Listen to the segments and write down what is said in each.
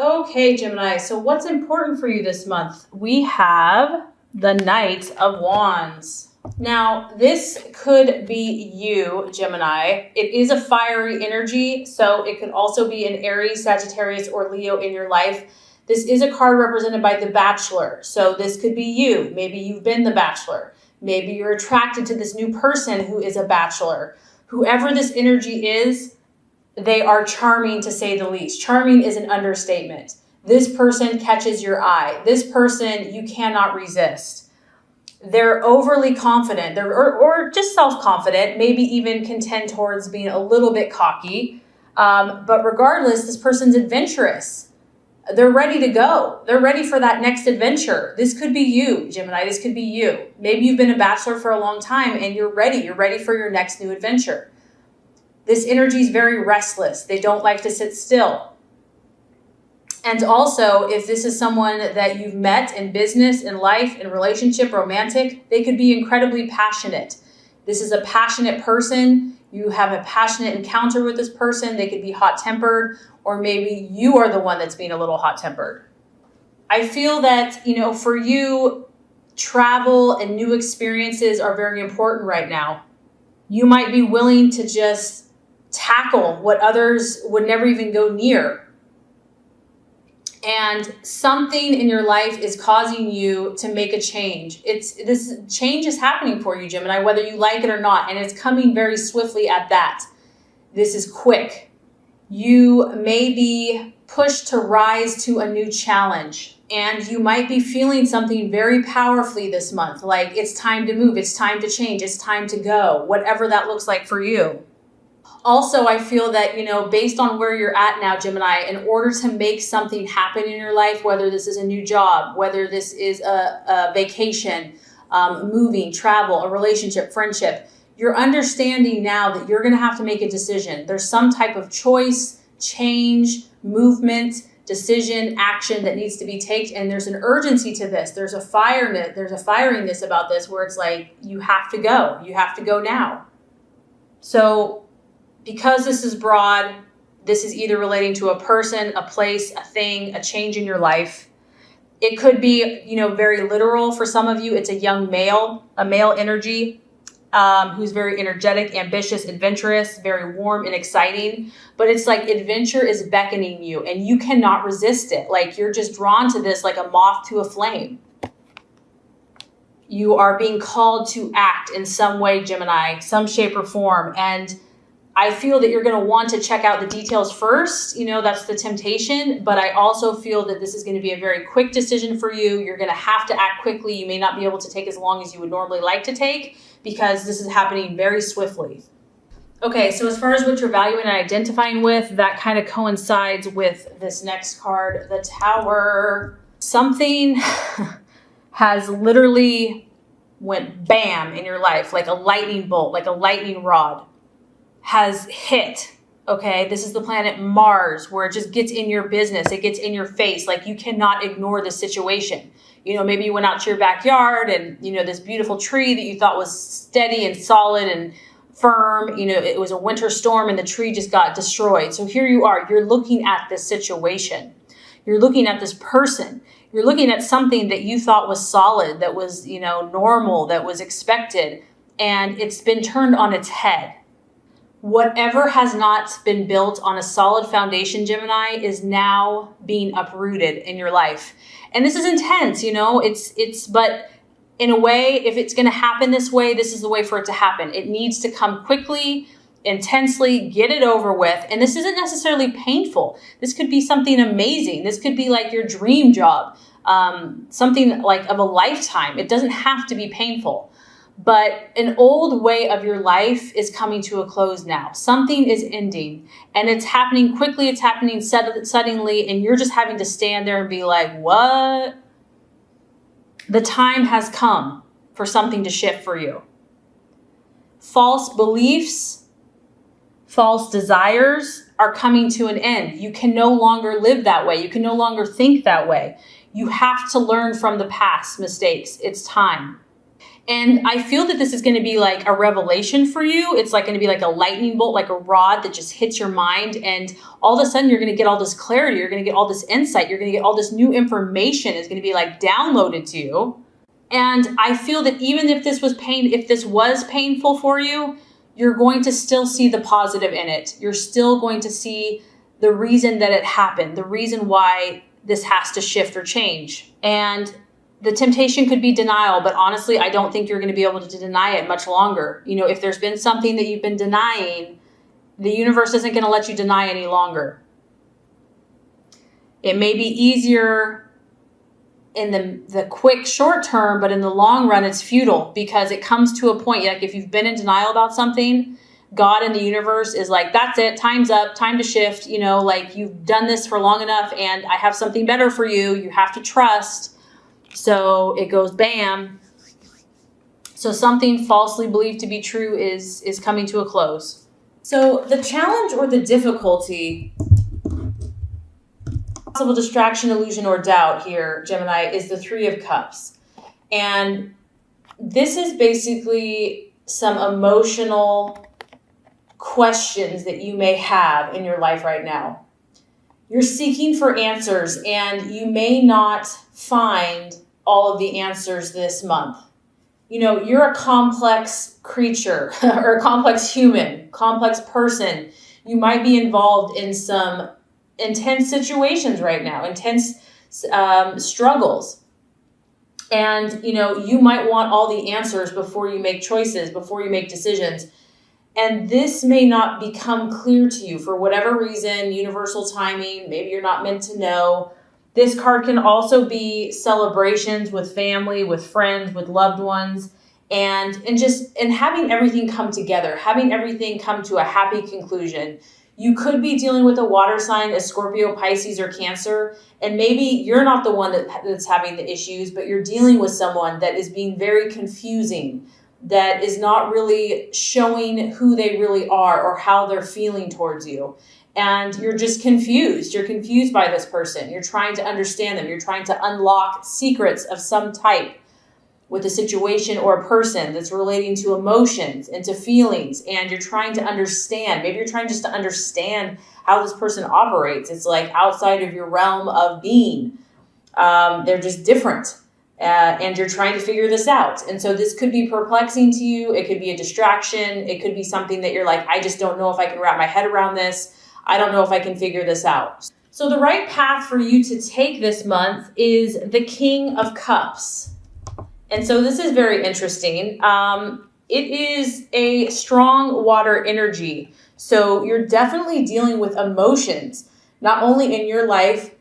Okay, Gemini, so what's important for you this month? We have the Knight of Wands. Now, this could be you, Gemini. It is a fiery energy, so it could also be an Aries, Sagittarius, or Leo in your life. This is a card represented by the Bachelor, so this could be you. Maybe you've been the Bachelor. Maybe you're attracted to this new person who is a Bachelor. Whoever this energy is, they are charming, to say the least. Charming is an understatement. This person catches your eye. This person you cannot resist. They're overly confident, or just self-confident, maybe even can tend towards being a little bit cocky. But regardless, this person's adventurous. They're ready to go. They're ready for that next adventure. This could be you, Gemini. This could be you. Maybe you've been a Bachelor for a long time and you're ready. You're ready for your next new adventure. This energy is very restless. They don't like to sit still. And also, if this is someone that you've met in business, in life, in relationship, romantic, they could be incredibly passionate. This is a passionate person. You have a passionate encounter with this person. They could be hot-tempered, or maybe you are the one that's being a little hot-tempered. I feel that, for you, travel and new experiences are very important right now. You might be willing to just tackle what others would never even go near. And something in your life is causing you to make a change. This change is happening for you, Gemini, whether you like it or not, and it's coming very swiftly at that. This is quick. You may be pushed to rise to a new challenge, and you might be feeling something very powerfully this month, like it's time to move, it's time to change, it's time to go, whatever that looks like for you. Also, I feel that, based on where you're at now, Gemini, in order to make something happen in your life, whether this is a new job, whether this is a vacation, moving, travel, a relationship, friendship, you're understanding now that you're going to have to make a decision. There's some type of choice, change, movement, decision, action that needs to be taken. And there's an urgency to this. There's a firiness about this where it's like, you have to go. You have to go now. So, because this is broad, this is either relating to a person, a place, a thing, a change in your life. It could be, very literal for some of you. It's a young male, a male energy, who's very energetic, ambitious, adventurous, very warm and exciting. But it's like adventure is beckoning you and you cannot resist it. Like you're just drawn to this like a moth to a flame. You are being called to act in some way, Gemini, some shape or form. And I feel that you're going to want to check out the details first. That's the temptation. But I also feel that this is going to be a very quick decision for you. You're going to have to act quickly. You may not be able to take as long as you would normally like to take because this is happening very swiftly. Okay, so as far as what you're valuing and identifying with, that kind of coincides with this next card, the Tower. Something has literally went bam in your life, like a lightning bolt, like a lightning rod. Has hit, okay? This is the planet Mars, where it just gets in your business. It gets in your face. Like you cannot ignore the situation. Maybe you went out to your backyard and, this beautiful tree that you thought was steady and solid and firm, it was a winter storm and the tree just got destroyed. So here you are, you're looking at this situation. You're looking at this person. You're looking at something that you thought was solid, that was, normal, that was expected, and it's been turned on its head. Whatever has not been built on a solid foundation, Gemini, is now being uprooted in your life. And this is intense, but in a way, if it's going to happen this way, this is the way for it to happen. It needs to come quickly, intensely, get it over with. And this isn't necessarily painful. This could be something amazing. This could be like your dream job, something like of a lifetime. It doesn't have to be painful. But an old way of your life is coming to a close now. Something is ending and it's happening quickly. It's happening suddenly. And you're just having to stand there and be like, what? The time has come for something to shift for you. False beliefs, false desires are coming to an end. You can no longer live that way. You can no longer think that way. You have to learn from the past mistakes. It's time. And I feel that this is going to be like a revelation for you. It's like going to be like a lightning bolt, like a rod that just hits your mind. And all of a sudden you're going to get all this clarity. You're going to get all this insight. You're going to get all this new information is going to be like downloaded to you. And I feel that even if this was painful for you, you're going to still see the positive in it. You're still going to see the reason that it happened, the reason why this has to shift or change. And the temptation could be denial, but honestly, I don't think you're going to be able to deny it much longer. You know, if there's been something that you've been denying, the universe isn't going to let you deny any longer. It may be easier in the quick short term, but in the long run, it's futile because it comes to a point, like if you've been in denial about something, God and the universe is like, that's it, time's up, time to shift. You know, like you've done this for long enough and I have something better for you. You have to trust. So it goes bam. So something falsely believed to be true is coming to a close. So the challenge or the difficulty, possible distraction, illusion, or doubt here, Gemini, is the Three of Cups. And this is basically some emotional questions that you may have in your life right now. You're seeking for answers and you may not find all of the answers this month. You know, you're a complex creature or a complex human, complex person. You might be involved in some intense situations right now, intense struggles. And, you know, you might want all the answers before you make choices, before you make decisions. And this may not become clear to you for whatever reason, universal timing, maybe you're not meant to know. This card can also be celebrations with family, with friends, with loved ones, and having everything come together, having everything come to a happy conclusion. You could be dealing with a water sign, a Scorpio, Pisces, or Cancer, and maybe you're not the one that's having the issues, but you're dealing with someone that is being very confusing, that is not really showing who they really are or how they're feeling towards you. And you're just confused. You're confused by this person. You're trying to understand them. You're trying to unlock secrets of some type with a situation or a person that's relating to emotions and to feelings. And you're trying to understand. Maybe you're trying just to understand how this person operates. It's like outside of your realm of being. They're just different. And you're trying to figure this out. And so this could be perplexing to you. It could be a distraction. It could be something that you're like, I just don't know if I can wrap my head around this. I don't know if I can figure this out. So the right path for you to take this month is the King of Cups. And so this is very interesting. It is a strong water energy. So you're definitely dealing with emotions, not only in your life,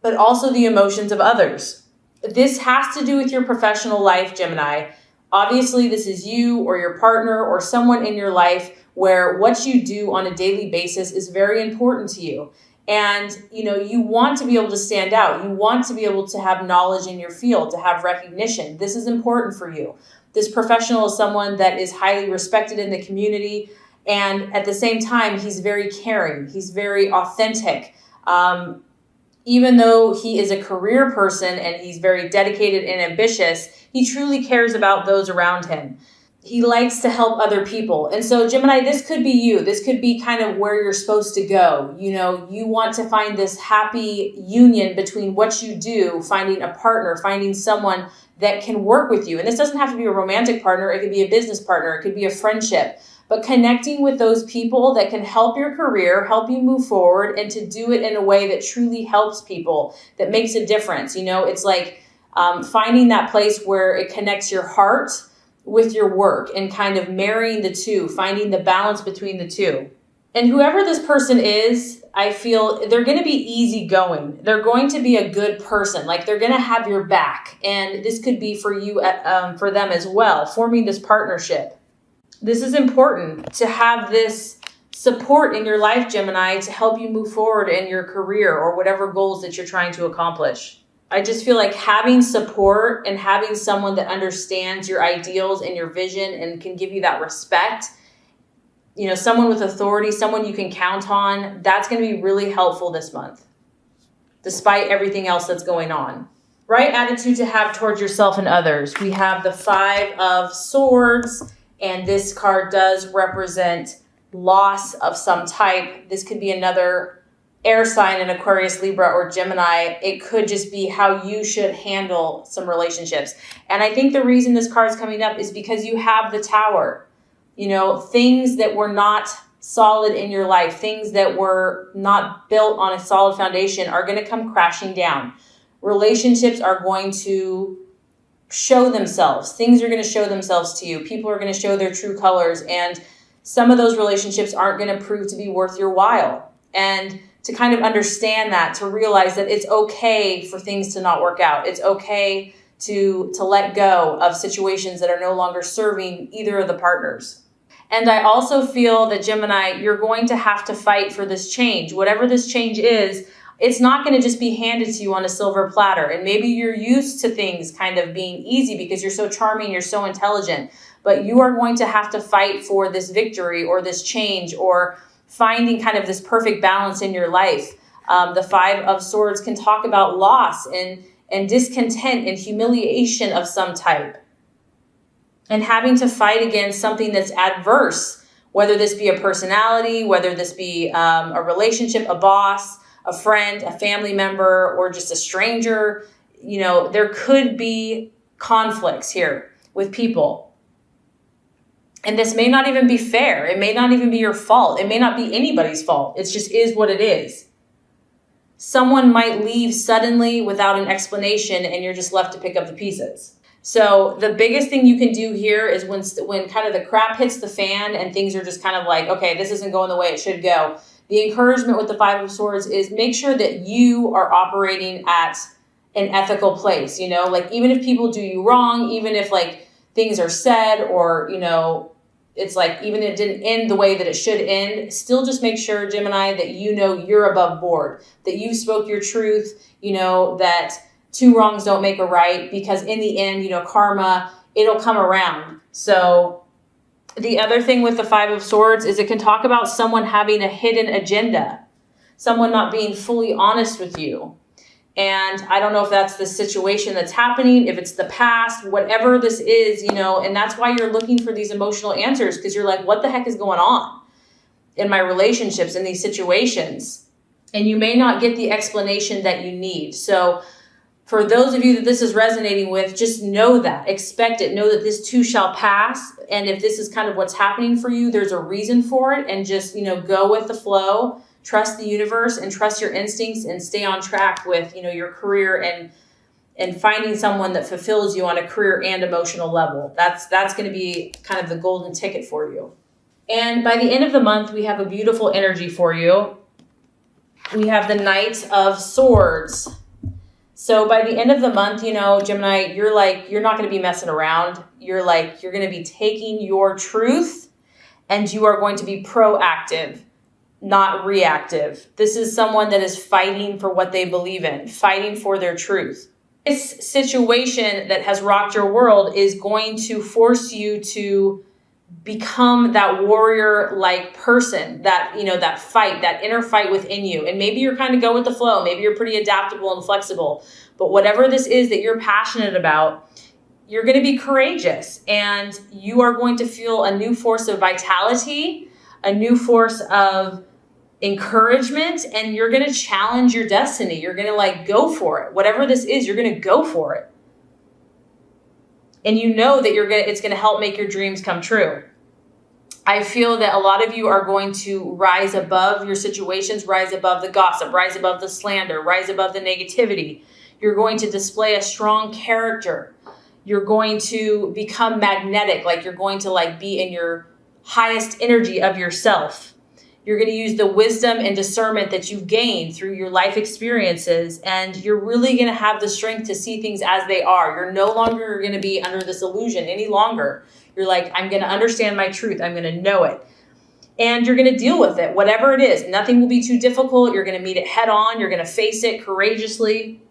but also the emotions of others. This has to do with your professional life, Gemini. Obviously, this is you or your partner or someone in your life where what you do on a daily basis is very important to you. And, you know, you want to be able to stand out. You want to be able to have knowledge in your field, to have recognition. This is important for you. This professional is someone that is highly respected in the community. And at the same time, he's very caring. He's very authentic. Even though he is a career person and he's very dedicated and ambitious, he truly cares about those around him. He likes to help other people. And so Gemini, this could be you. This could be kind of where you're supposed to go. You know, you want to find this happy union between what you do, finding a partner, finding someone that can work with you. And this doesn't have to be a romantic partner. It could be a business partner. It could be a friendship. But connecting with those people that can help your career, help you move forward, and to do it in a way that truly helps people, that makes a difference. You know, it's like finding that place where it connects your heart with your work and kind of marrying the two, finding the balance between the two. And whoever this person is, I feel they're going to be easygoing. They're going to be a good person. Like they're going to have your back. And this could be for you, for them as well, forming this partnership. This is important to have this support in your life, Gemini, to help you move forward in your career or whatever goals that you're trying to accomplish. I just feel like having support and having someone that understands your ideals and your vision and can give you that respect, you know, someone with authority, someone you can count on, that's going to be really helpful this month, despite everything else that's going on. right attitude to have towards yourself and others. We have the 5 of Swords, and this card does represent loss of some type. This could be another air sign in Aquarius, Libra, or Gemini. It could just be how you should handle some relationships. And I think the reason this card is coming up is because you have the Tower. You know, things that were not solid in your life, things that were not built on a solid foundation are going to come crashing down. Relationships are going to show themselves. Things are going to show themselves to you. People are going to show their true colors. And some of those relationships aren't going to prove to be worth your while. And to kind of understand that, to realize that it's okay for things to not work out. It's okay to let go of situations that are no longer serving either of the partners. And I also feel that, Gemini, you're going to have to fight for this change. Whatever this change is, it's not going to just be handed to you on a silver platter. And maybe you're used to things kind of being easy because you're so charming, you're so intelligent. But you are going to have to fight for this victory or this change or finding kind of this perfect balance in your life. The 5 of Swords can talk about loss and discontent and humiliation of some type. And having to fight against something that's adverse, whether this be a personality, whether this be a relationship, a boss, a friend, a family member, or just a stranger. You know, there could be conflicts here with people. And this may not even be fair. It may not even be your fault. It may not be anybody's fault. It just is what it is. Someone might leave suddenly without an explanation and you're just left to pick up the pieces. So the biggest thing you can do here is when kind of the crap hits the fan and things are just kind of like, okay, this isn't going the way it should go. The encouragement with the 5 of Swords is make sure that you are operating at an ethical place. You know, like even if people do you wrong, even if like things are said or, you know, it's like even if it didn't end the way that it should end, still just make sure, Gemini, that you know you're above board, that you spoke your truth, you know, that 2 wrongs don't make a right, because in the end, you know, karma, it'll come around. So the other thing with the 5 of Swords is it can talk about someone having a hidden agenda, someone not being fully honest with you. And I don't know if that's the situation that's happening, if it's the past, whatever this is, you know, and that's why you're looking for these emotional answers, because you're like, what the heck is going on in my relationships, in these situations? And you may not get the explanation that you need. So for those of you that this is resonating with, just know that, expect it, know that this too shall pass. And if this is kind of what's happening for you, there's a reason for it, and just, you know, go with the flow, trust the universe and trust your instincts and stay on track with, you know, your career and finding someone that fulfills you on a career and emotional level. That's going to be kind of the golden ticket for you. And by the end of the month, we have a beautiful energy for you. We have the Knight of Swords. So by the end of the month, you know, Gemini, you're not going to be messing around. You're going to be taking your truth and you are going to be proactive, not reactive. This is someone that is fighting for what they believe in, fighting for their truth. This situation that has rocked your world is going to force you to become that warrior-like person, that, you know, that fight, that inner fight within you. And maybe you're kind of go with the flow. Maybe you're pretty adaptable and flexible. But whatever this is that you're passionate about, you're going to be courageous and you are going to feel a new force of vitality, a new force of encouragement, and you're going to challenge your destiny. You're going to like go for it. Whatever this is, you're going to go for it. And you know that it's going to help make your dreams come true. I feel that a lot of you are going to rise above your situations, rise above the gossip, rise above the slander, rise above the negativity. You're going to display a strong character. You're going to become magnetic, like you're going to like be in your highest energy of yourself. You're going to use the wisdom and discernment that you've gained through your life experiences, and you're really going to have the strength to see things as they are. You're no longer going to be under this illusion any longer. You're like, I'm going to understand my truth. I'm going to know it. And you're going to deal with it, whatever it is. Nothing will be too difficult. You're going to meet it head on. You're going to face it courageously.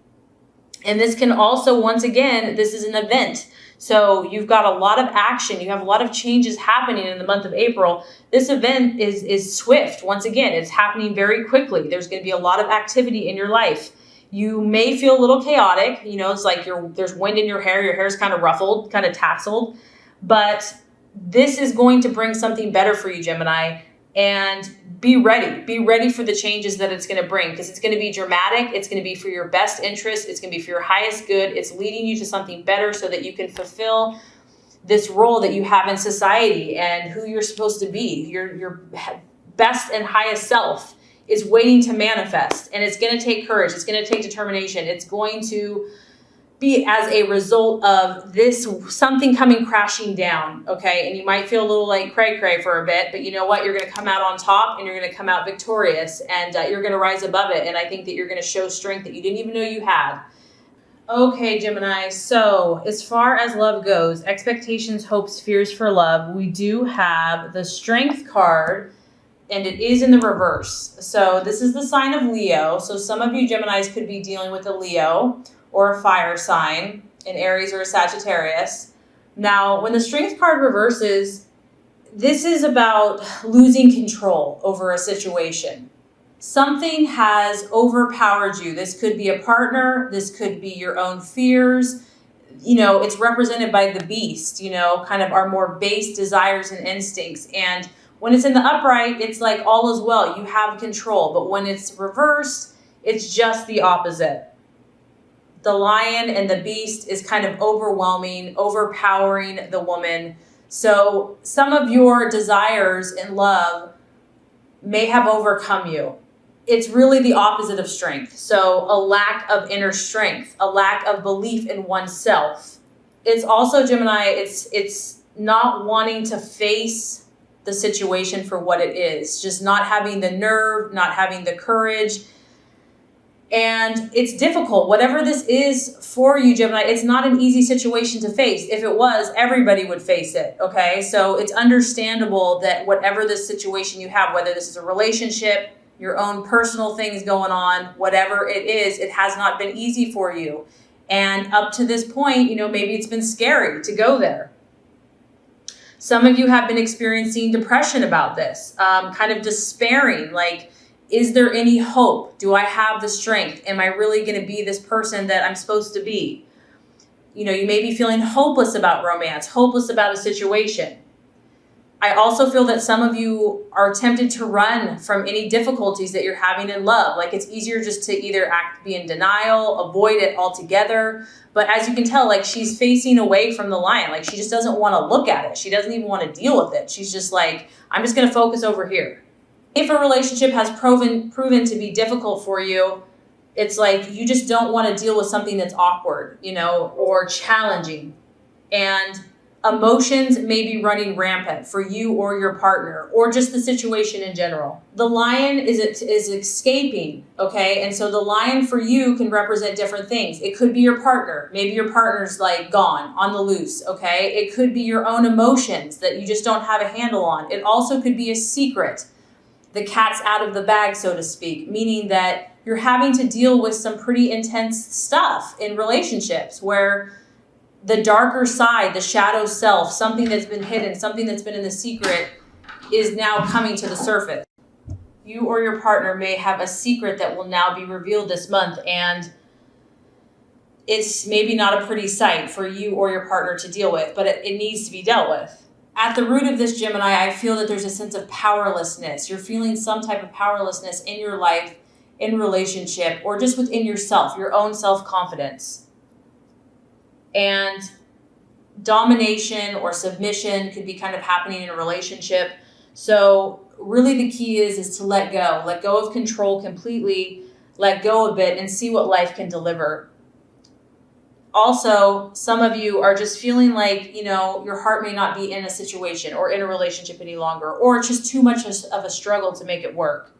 And this can also, once again, this is an event. So you've got a lot of action. You have a lot of changes happening in the month of April. This event is swift. Once again, it's happening very quickly. There's going to be a lot of activity in your life. You may feel a little chaotic. It's like there's wind in your hair's kind of ruffled, kind of tasseled. But this is going to bring something better for you, Gemini. And be ready. Be ready for the changes that it's going to bring, because it's going to be dramatic. It's going to be for your best interest. It's going to be for your highest good. It's leading you to something better so that you can fulfill this role that you have in society and who you're supposed to be. Your best and highest self is waiting to manifest, and it's going to take courage. It's going to take determination. It's going to be as a result of this, something coming crashing down, okay? And you might feel a little like cray-cray for a bit, but you know what? You're going to come out on top, and you're going to come out victorious, and you're going to rise above it. And I think that you're going to show strength that you didn't even know you had. Okay, Gemini, so as far as love goes, expectations, hopes, fears for love, we do have the Strength card, and it is in the reverse. So this is the sign of Leo. So some of you Geminis could be dealing with a Leo or a fire sign, an Aries or a Sagittarius. Now, when the Strength card reverses, this is about losing control over a situation. Something has overpowered you. This could be a partner. This could be your own fears. It's represented by the beast, kind of our more base desires and instincts. And when it's in the upright, it's like all is well. You have control. But when it's reversed, it's just the opposite. The lion and the beast is kind of overwhelming, overpowering the woman. So some of your desires in love may have overcome you. It's really the opposite of strength. So a lack of inner strength, a lack of belief in oneself. It's also, Gemini, it's not wanting to face the situation for what it is, just not having the nerve, not having the courage. And it's difficult. Whatever this is for you, Gemini, it's not an easy situation to face. If it was, everybody would face it, okay? So it's understandable that whatever this situation you have, whether this is a relationship, your own personal things going on, whatever it is, it has not been easy for you. And up to this point, maybe it's been scary to go there. Some of you have been experiencing depression about this, kind of despairing, like, is there any hope? Do I have the strength? Am I really going to be this person that I'm supposed to be? You may be feeling hopeless about romance, hopeless about a situation. I also feel that some of you are tempted to run from any difficulties that you're having in love. Like, it's easier just to either be in denial, avoid it altogether. But as you can tell, like, she's facing away from the lion. Like, she just doesn't want to look at it. She doesn't even want to deal with it. She's just like, I'm just going to focus over here. If a relationship has proven to be difficult for you, it's like you just don't want to deal with something that's awkward, or challenging. And emotions may be running rampant for you or your partner, or just the situation in general. The lion is escaping, okay? And so the lion for you can represent different things. It could be your partner. Maybe your partner's like gone, on the loose, okay? It could be your own emotions that you just don't have a handle on. It also could be a secret. The cat's out of the bag, so to speak, meaning that you're having to deal with some pretty intense stuff in relationships where the darker side, the shadow self, something that's been hidden, something that's been in the secret is now coming to the surface. You or your partner may have a secret that will now be revealed this month, and it's maybe not a pretty sight for you or your partner to deal with, but it needs to be dealt with. At the root of this, Gemini, I feel that there's a sense of powerlessness. You're feeling some type of powerlessness in your life, in relationship, or just within yourself, your own self-confidence. And domination or submission could be kind of happening in a relationship. So really the key is to let go of control completely, let go a bit and see what life can deliver. Also, some of you are just feeling like, your heart may not be in a situation or in a relationship any longer, or it's just too much of a struggle to make it work.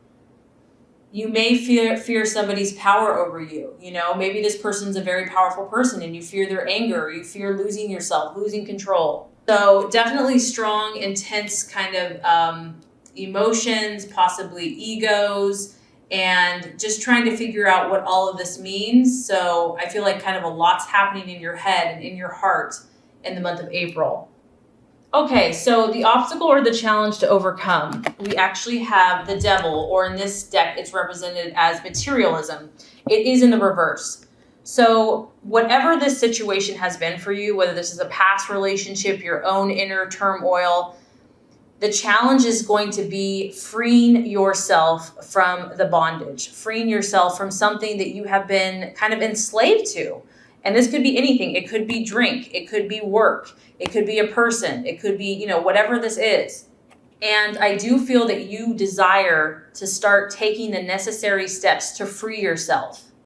You may fear somebody's power over you. Maybe this person's a very powerful person and you fear their anger, you fear losing yourself, losing control. So definitely strong, intense kind of emotions, possibly egos, and just trying to figure out what all of this means. So I feel like kind of a lot's happening in your head and in your heart in the month of April. Okay, so the obstacle or the challenge to overcome, we actually have the devil, or in this deck, it's represented as materialism. It is in the reverse. So, whatever this situation has been for you, whether this is a past relationship, your own inner turmoil, the challenge is going to be freeing yourself from the bondage, freeing yourself from something that you have been kind of enslaved to. And this could be anything. It could be drink. It could be work. It could be a person. It could be, whatever this is. And I do feel that you desire to start taking the necessary steps to free yourself.